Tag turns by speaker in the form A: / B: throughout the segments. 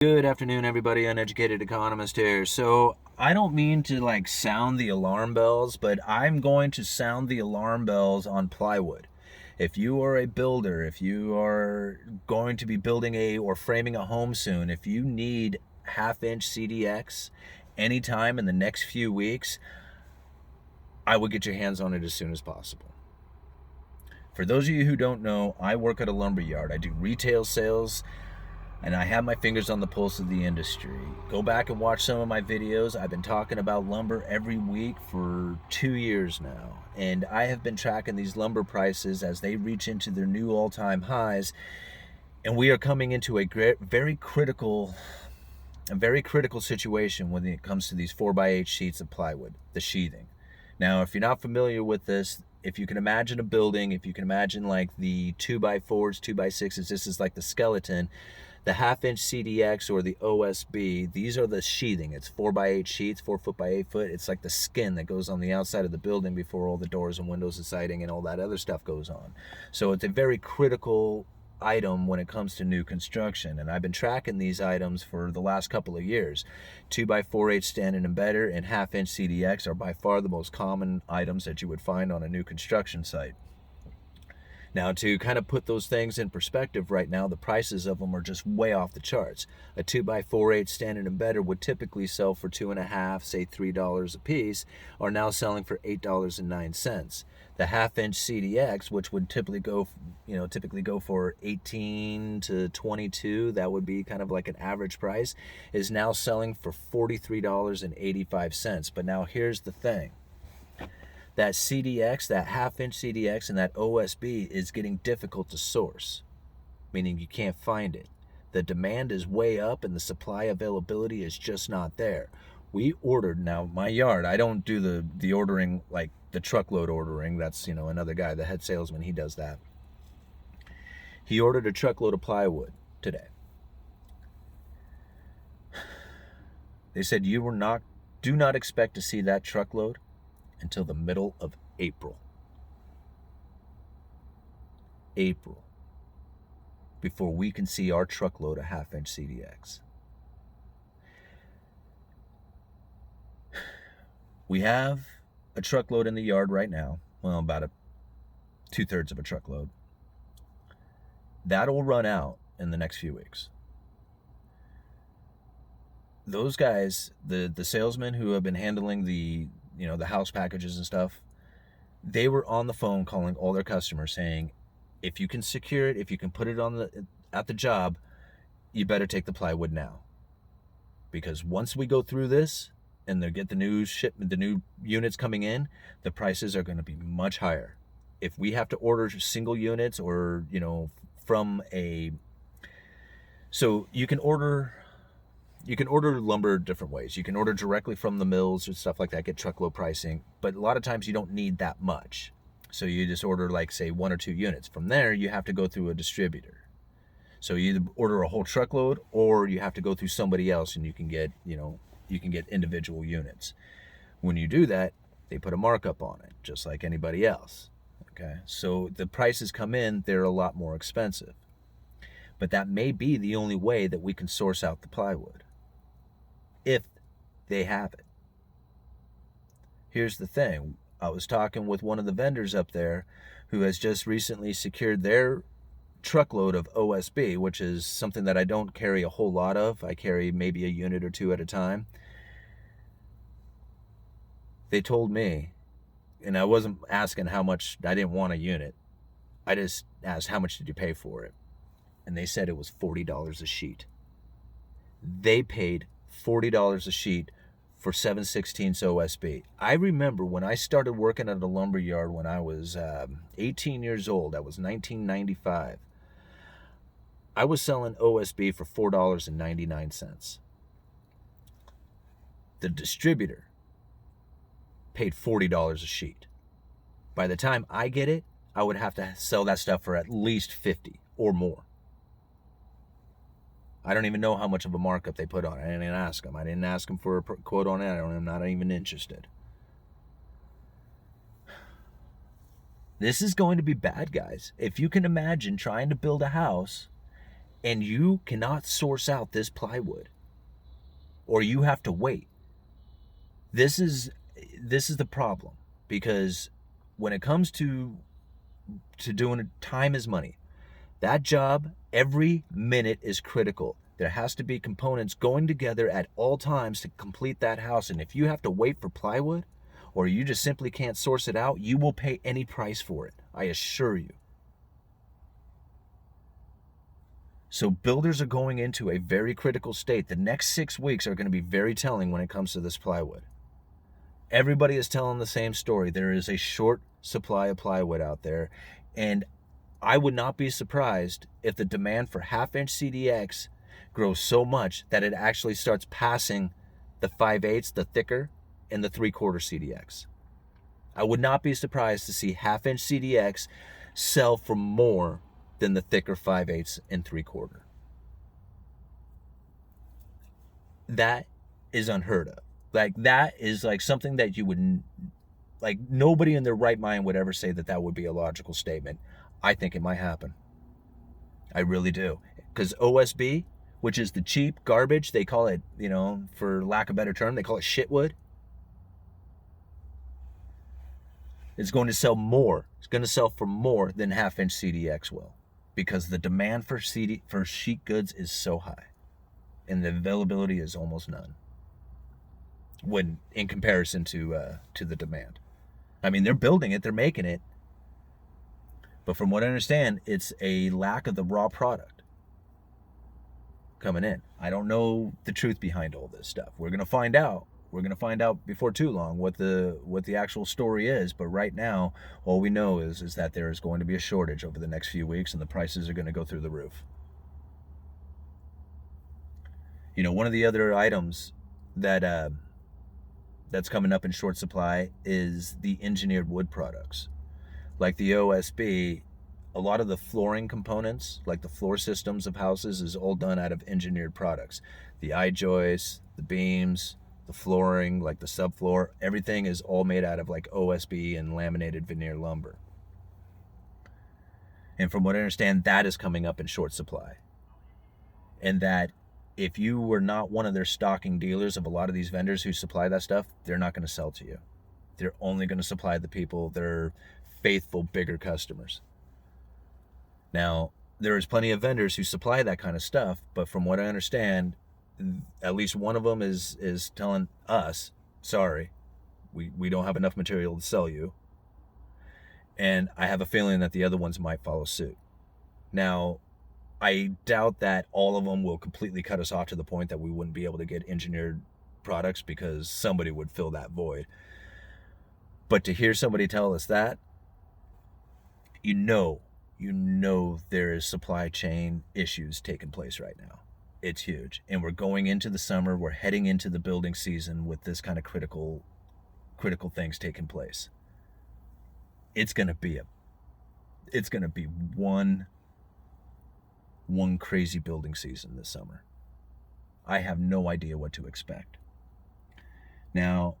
A: Good afternoon, everybody. Uneducated Economist here. So, I don't mean to sound the alarm bells, but I'm going to sound the alarm bells on plywood. If you are a builder, if you are going to be building or framing a home soon, if you need half-inch CDX anytime in the next few weeks, I would get your hands on it as soon as possible. For those of you who don't know, I work at a lumber yard. I do retail sales, and I have my fingers on the pulse of the industry. Go back and watch some of my videos. I've been talking about lumber every week for 2 years now, and I have been tracking these lumber prices as they reach into their new all-time highs, and we are coming into a very critical situation when it comes to these 4x8 sheets of plywood, the sheathing. Now, if you're not familiar with this, if you can imagine a building, if you can imagine like the 2x4s, 2x6s, this is like the skeleton. The half-inch CDX or the OSB, these are the sheathing. It's 4x8 sheets, 4 foot by 8 foot. It's like the skin that goes on the outside of the building before all the doors and windows and siding and all that other stuff goes on. So it's a very critical item when it comes to new construction, and I've been tracking these items for the last couple of years. 2x4/8 standing and better and half-inch CDX are by far the most common items that you would find on a new construction site. Now, to kind of put those things in perspective right now, the prices of them are just way off the charts. A 2x4/8 standard and better would typically sell for $2.50, say $3 a piece, are now selling for $8.09. The half-inch CDX, which would typically go for 18 to 22, that would be kind of like an average price, is now selling for $43.85. But now here's the thing. That CDX, that half-inch CDX, and that OSB is getting difficult to source, meaning you can't find it. The demand is way up and the supply availability is just not there. We ordered, now my yard, I don't do the ordering like the truckload ordering. That's, another guy, the head salesman, he does that. He ordered a truckload of plywood today. They said do not expect to see that truckload until the middle of April. Before we can see our truckload of half-inch CDX. We have a truckload in the yard right now. Well, about 2/3 of a truckload. That'll run out in the next few weeks. Those guys, the salesmen who have been handling the house packages and stuff, they were on the phone calling all their customers saying, if you can secure it, if you can put it at the job, you better take the plywood now. Because once we go through this and they get the new units coming in, the prices are going to be much higher. If we have to order single units or, so you can order lumber different ways. You can order directly from the mills or stuff like that, get truckload pricing, but a lot of times you don't need that much. So you just order say 1 or 2 units. From there, you have to go through a distributor. So you either order a whole truckload or you have to go through somebody else and you can get individual units. When you do that, they put a markup on it, just like anybody else. Okay? So the prices come in, they're a lot more expensive. But that may be the only way that we can source out the plywood, if they have it. Here's the thing. I was talking with one of the vendors up there who has just recently secured their truckload of OSB, which is something that I don't carry a whole lot of. I carry maybe a unit or 2 at a time. They told me, and I wasn't asking how much, I didn't want a unit. I just asked, how much did you pay for it? And they said it was $40 a sheet. They paid $40 a sheet for 7/16 OSB. I remember when I started working at a lumber yard when I was 18 years old. That was 1995. I was selling OSB for $4.99. The distributor paid $40 a sheet. By the time I get it, I would have to sell that stuff for at least $50 or more. I don't even know how much of a markup they put on it. I didn't ask them. I didn't ask them for a quote on it. I'm not even interested. This is going to be bad, guys. If you can imagine trying to build a house and you cannot source out this plywood, or you have to wait. This is the problem, because when it comes to doing it, time is money. That job, every minute is critical. There has to be components going together at all times to complete that house. And if you have to wait for plywood, or you just simply can't source it out, you will pay any price for it, I assure you. So builders are going into a very critical state. The next 6 weeks are going to be very telling when it comes to this plywood. Everybody is telling the same story. There is a short supply of plywood out there, and I would not be surprised if the demand for half-inch CDX grows so much that it actually starts passing the 5/8, the thicker, and the 3/4 CDX. I would not be surprised to see half-inch CDX sell for more than the thicker 5/8 and 3/4. That is unheard of. Like, that is like something that you would, like, nobody in their right mind would ever say that that would be a logical statement. I think it might happen. I really do. Because OSB, which is the cheap garbage, they call it, for lack of a better term, they call it shitwood. It's going to sell more. It's going to sell for more than half-inch CDX will, because the demand for sheet goods is so high, and the availability is almost none when in comparison to the demand. I mean, they're building it, they're making it, but from what I understand, it's a lack of the raw product coming in. I don't know the truth behind all this stuff. We're going to find out. We're going to find out before too long what the actual story is. But right now, all we know is that there is going to be a shortage over the next few weeks, and the prices are going to go through the roof. One of the other items that that's coming up in short supply is the engineered wood products. Like the OSB, a lot of the flooring components, like the floor systems of houses, is all done out of engineered products. The I-joists, the beams, the flooring, like the subfloor, everything is all made out of like OSB and laminated veneer lumber. And from what I understand, that is coming up in short supply. And that if you were not one of their stocking dealers of a lot of these vendors who supply that stuff, they're not going to sell to you. They're only going to supply the people, their faithful, bigger customers. Now, there is plenty of vendors who supply that kind of stuff, but from what I understand, at least one of them is telling us, sorry, we don't have enough material to sell you. And I have a feeling that the other ones might follow suit. Now, I doubt that all of them will completely cut us off to the point that we wouldn't be able to get engineered products, because somebody would fill that void. But to hear somebody tell us that, you know there is supply chain issues taking place right now. It's huge. And we're going into the summer. We're heading into the building season with this kind of critical things taking place. It's going to be one crazy building season this summer. I have no idea what to expect. Now,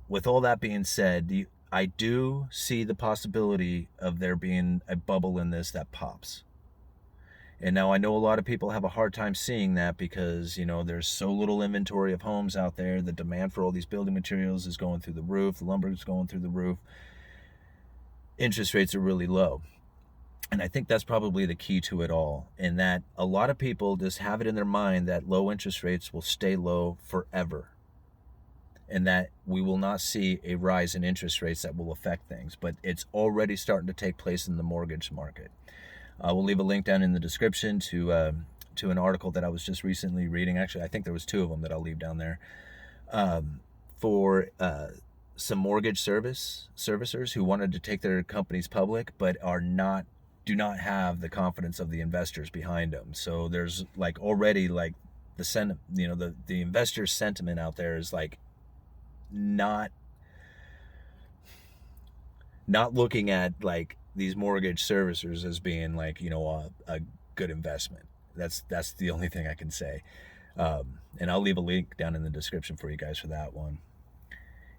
A: with all that being said, I do see the possibility of there being a bubble in this that pops. And now I know a lot of people have a hard time seeing that, because, there's so little inventory of homes out there. The demand for all these building materials is going through the roof. The lumber is going through the roof. Interest rates are really low. And I think that's probably the key to it all, in that a lot of people just have it in their mind that low interest rates will stay low forever, and that we will not see a rise in interest rates that will affect things. But it's already starting to take place in the mortgage market. We'll leave a link down in the description to an article that I was just recently reading. Actually, I think there was 2 of them that I'll leave down there, for some mortgage servicers who wanted to take their companies public, but do not have the confidence of the investors behind them. So there's like already like the investor sentiment out there is like not looking at like these mortgage servicers as being like, a good investment. That's the only thing I can say. And I'll leave a link down in the description for you guys for that one.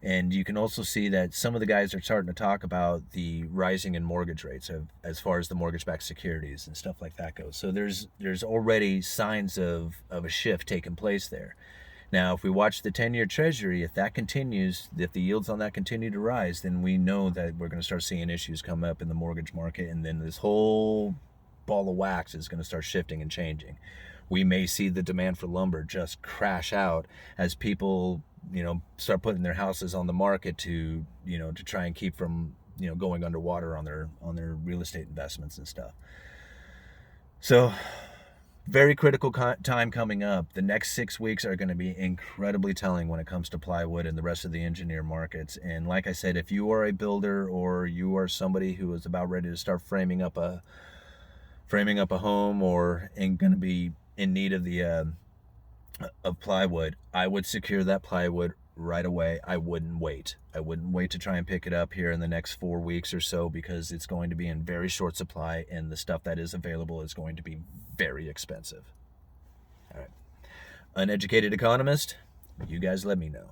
A: And you can also see that some of the guys are starting to talk about the rising in mortgage rates as far as the mortgage-backed securities and stuff like that goes. So there's already signs of a shift taking place there. Now, if we watch the 10-year Treasury, if that continues, if the yields on that continue to rise, then we know that we're going to start seeing issues come up in the mortgage market, and then this whole ball of wax is going to start shifting and changing. We may see the demand for lumber just crash out as people, start putting their houses on the market to try and keep from, going underwater on their real estate investments and stuff. So, very critical time coming up. The next 6 weeks are going to be incredibly telling when it comes to plywood and the rest of the engineer markets. And like I said, if you are a builder or you are somebody who is about ready to start framing up a home or going to be in need of the of plywood, I would secure that plywood right away. I wouldn't wait to try and pick it up here in the next 4 weeks or so, because it's going to be in very short supply, and the stuff that is available is going to be very expensive. All right. Uneducated Economist, you guys let me know.